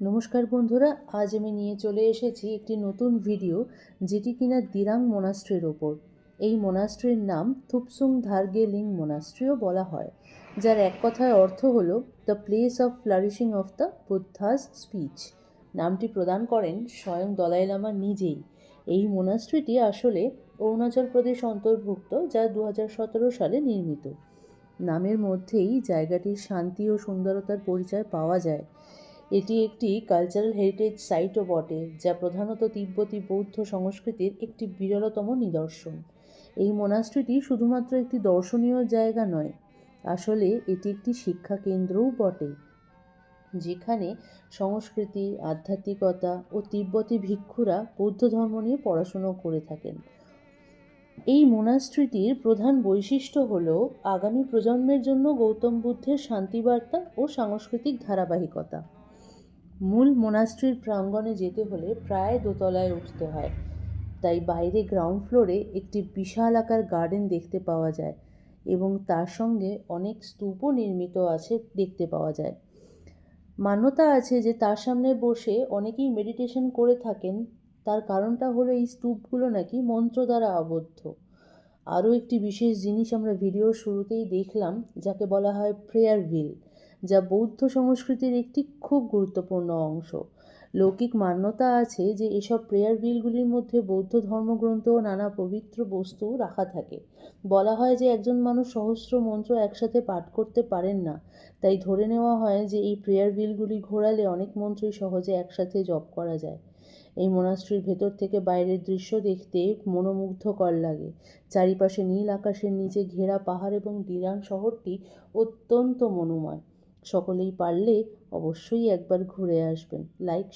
নমস্কার বন্ধুরা, আজ আমি নিয়ে চলে এসেছি একটি নতুন ভিডিও, যেটি কিনা দিরাং মোনাস্ট্রির ওপর। এই মোনাস্ট্রির নাম থুপসুং ধারগে লিং মোনাস্ট্রিও বলা হয়, যার এক কথায় অর্থ হলো the place of flourishing of the Buddha's speech. নামটি প্রদান করেন স্বয়ং দলাই লামা নিজেই। এই মোনাস্ট্রিটি আসলে অরুণাচল প্রদেশ অন্তর্ভুক্ত, যা 2017 সালে নির্মিত। নামের মধ্যেই জায়গাটির শান্তি ও সুন্দরতার পরিচয় পাওয়া যায়। এটি একটি কালচারাল হেরিটেজ সাইটও বটে, যা প্রধানত তিব্বতী বৌদ্ধ সংস্কৃতির একটি বিরলতম নিদর্শন। এই মোনাস্ট্রিটি শুধুমাত্র একটি দর্শনীয় জায়গা নয়, আসলে এটি একটি শিক্ষা কেন্দ্রও বটে, যেখানে সংস্কৃতি, আধ্যাত্মিকতা ও তিব্বতী ভিক্ষুরা বৌদ্ধ ধর্ম নিয়ে পড়াশুনো করে থাকেন। এই মোনাস্ট্রিটির প্রধান বৈশিষ্ট্য হল আগামী প্রজন্মের জন্য গৌতম বুদ্ধের শান্তিবার্তা ও সাংস্কৃতিক ধারাবাহিকতা। মূল মোনাস্ট্রির প্রাঙ্গণে যেতে হলে প্রায় দোতলায় উঠতে হয়, তাই বাইরে গ্রাউন্ড ফ্লোরে একটি বিশাল আকার গার্ডেন দেখতে পাওয়া যায় এবং তার সঙ্গে অনেক স্তূপও নির্মিত আছে দেখতে পাওয়া যায়। মান্যতা আছে যে তার সামনে বসে অনেকেই মেডিটেশন করে থাকেন। তার কারণটা হলো এই স্তূপগুলো নাকি মন্ত্র দ্বারা আবদ্ধ। আরও একটি বিশেষ জিনিস আমরা ভিডিওর শুরুতেই দেখলাম, যাকে বলা হয় প্রেয়ার হুইল, যা বৌদ্ধ সংস্কৃতির একটি খুব গুরুত্বপূর্ণ অংশ। লৌকিক মান্যতা আছে যে এসব প্রেয়ার হুইলগুলির মধ্যে বৌদ্ধ ধর্মগ্রন্থ ও নানা পবিত্র বস্তু রাখা থাকে। বলা হয় যে একজন মানুষ সহস্র মন্ত্র একসাথে পাঠ করতে পারেন না, তাই ধরে নেওয়া হয় যে এই প্রেয়ার হুইলগুলি ঘোরালে অনেক মন্ত্রই সহজে একসাথে জপ করা যায়। এই মোনাস্ট্রির ভেতর থেকে বাইরের দৃশ্য দেখতে মনোমুগ্ধকর লাগে। চারিপাশে নীল আকাশের নিচে ঘেরা পাহাড় এবং দিরাং শহরটি অত্যন্ত মনোময়। সকলেই পারলে অবশ্যই একবার ঘুরে আসবেন। লাইক